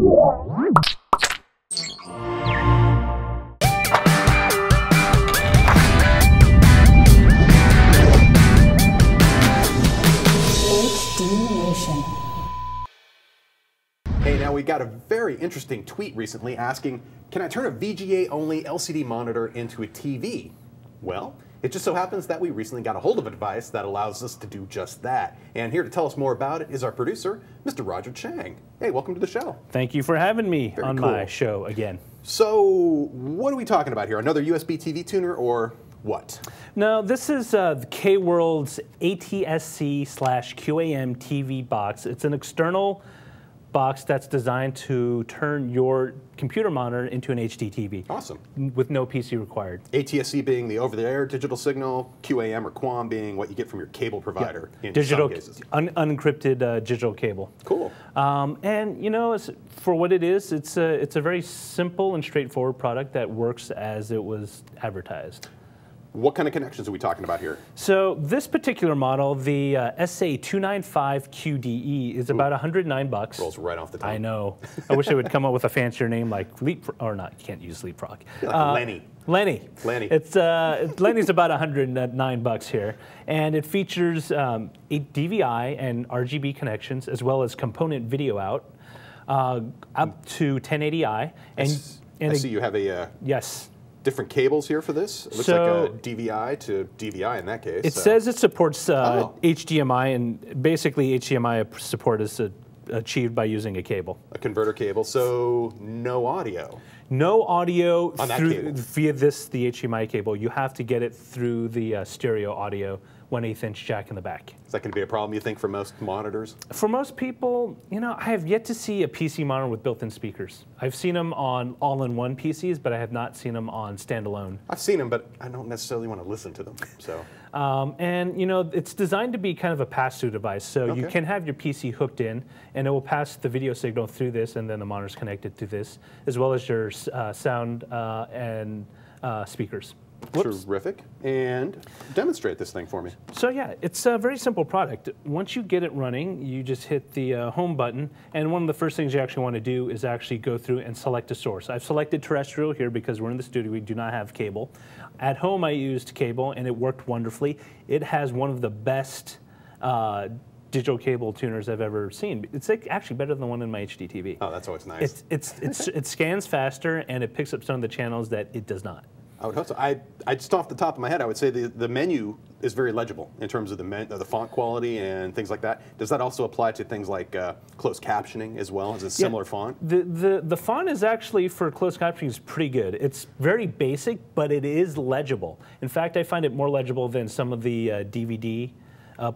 Hey, now we got a very interesting tweet recently asking, can I turn a VGA-only LCD monitor into a TV? Well, it just so happens that we recently got a hold of a device that allows us to do just that. And here to tell us more about it is our producer, Mr. Roger Chang. Hey, welcome to the show. Thank you for having me on cool. my show again. So, what are we talking about here? Another USB TV tuner or what? No, this is the KWorld's ATSC/QAM TV box. It's an external box that's designed to turn your computer monitor into an HDTV. Awesome. With no PC required. ATSC being the over-the-air digital signal, QAM or QAM being what you get from your cable provider in digital, some cases. Unencrypted digital cable. Cool. And you know, for what it is, it's a very simple and straightforward product that works as it was advertised. What kind of connections are we talking about here? So this particular model, the SA295QDE, is about $109. Rolls right off the tongue. I know. I wish I would come up with a fancier name like Leapfrog, or not. You can't use Leapfrog. Like Lenny. Lenny. Lenny. It's Lenny's about $109 here, and it features a DVI and RGB connections as well as component video out up to 1080i. And I see you have a yes. different cables here for this. It looks like a DVI to DVI in that case. It says it supports HDMI, and basically HDMI support is achieved by using a cable. A converter cable, so no audio. No audio via the HDMI cable. You have to get it through the stereo audio 1/8" jack in the back. Is that going to be a problem, you think, for most monitors? For most people, you know, I have yet to see a PC monitor with built-in speakers. I've seen them on all-in-one PCs, but I have not seen them on standalone. I've seen them, but I don't necessarily want to listen to them. So, and you know, it's designed to be kind of a pass-through device. So you can have your PC hooked in, and it will pass the video signal through this, and then the monitor's connected to this, as well as your sound and speakers. Terrific. And demonstrate this thing for me. So yeah, it's a very simple product. Once you get it running, you just hit the home button, and one of the first things you actually want to do is actually go through and select a source. I've selected terrestrial here because we're in the studio, we do not have cable. At home I used cable and it worked wonderfully. It has one of the best digital cable tuners I've ever seen. It's actually better than the one in my HDTV. Oh, that's always nice. It scans faster and it picks up some of the channels that it does not. I would hope so. I just off the top of my head, I would say the menu is very legible in terms of the font quality and things like that. Does that also apply to things like closed captioning as well? Is it a similar font? The font is actually, for closed captioning, is pretty good. It's very basic, but it is legible. In fact, I find it more legible than some of the DVD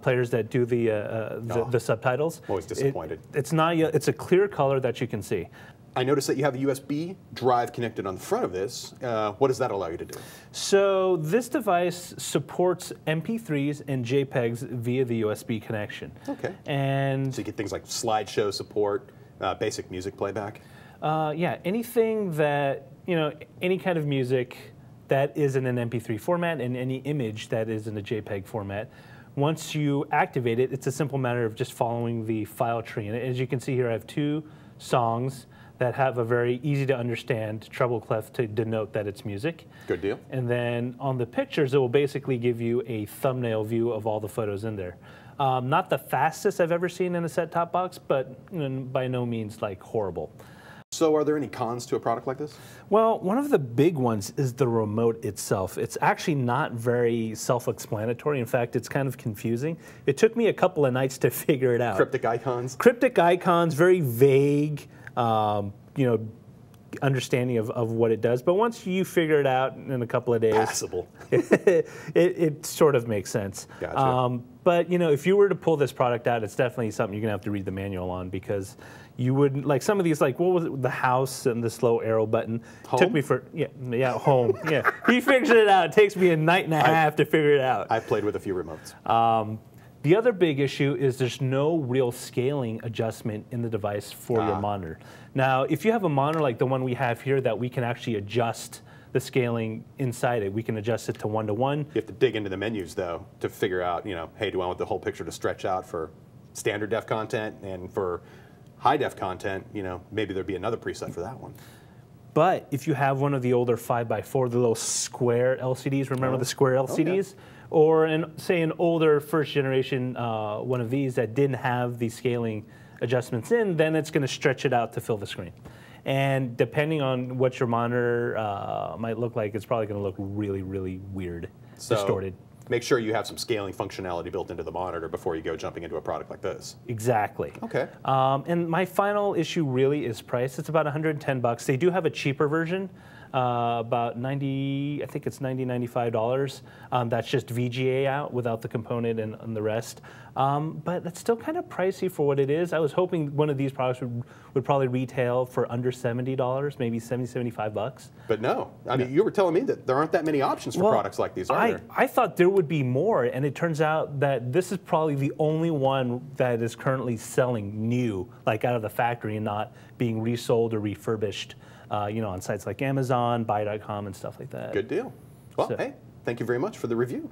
players that do the subtitles. Always disappointed. It's a clear color that you can see. I noticed that you have a USB drive connected on the front of this. What does that allow you to do? So this device supports MP3s and JPEGs via the USB connection. Okay. And so you get things like slideshow support, basic music playback? Yeah, anything that, you know, any kind of music that is in an MP3 format and any image that is in a JPEG format. Once you activate it, it's a simple matter of just following the file tree. And as you can see here, I have 2 songs that have a very easy to understand treble clef to denote that it's music. Good deal. And then on the pictures, it will basically give you a thumbnail view of all the photos in there. Not the fastest I've ever seen in a set-top box, but by no means like horrible. So are there any cons to a product like this? Well, one of the big ones is the remote itself. It's actually not very self-explanatory. In fact, it's kind of confusing. It took me a couple of nights to figure it out. Cryptic icons? Cryptic icons, very vague. You know, understanding of what it does, but once you figure it out in a couple of days, passable. it sort of makes sense. Gotcha. But you know, if you were to pull this product out, it's definitely something you're gonna have to read the manual on, because you wouldn't, like some of these, like what was it, the house and the slow arrow button. Home? Took me for home. Yeah, he figures it out. It takes me a night and a half to figure it out. I've played with a few remotes. The other big issue is there's no real scaling adjustment in the device for your monitor. Now, if you have a monitor like the one we have here that we can actually adjust the scaling inside it, we can adjust it to 1:1. You have to dig into the menus, though, to figure out, you know, hey, do I want the whole picture to stretch out for standard def content and for high-def content, you know, maybe there'd be another preset for that one. But if you have one of the older 5x4, the little square LCDs, remember the square LCDs? Or say an older first generation one of these that didn't have the scaling adjustments in, then it's going to stretch it out to fill the screen. And depending on what your monitor might look like, it's probably going to look really, really weird, distorted. Make sure you have some scaling functionality built into the monitor before you go jumping into a product like this. Exactly. Okay. And my final issue really is price. It's about 110 bucks. They do have a cheaper version, about 90, I think it's $90, $95. That's just VGA out without the component and the rest. But that's still kind of pricey for what it is. I was hoping one of these products would probably retail for under $70, maybe 70, 75 bucks. But no. I mean, you were telling me that there aren't that many options for products like these, are there? I thought there would be more, and it turns out that this is probably the only one that is currently selling new, like out of the factory, and not being resold or refurbished, you know, on sites like Amazon, Buy.com, and stuff like that. Good deal. Well, hey, thank you very much for the review.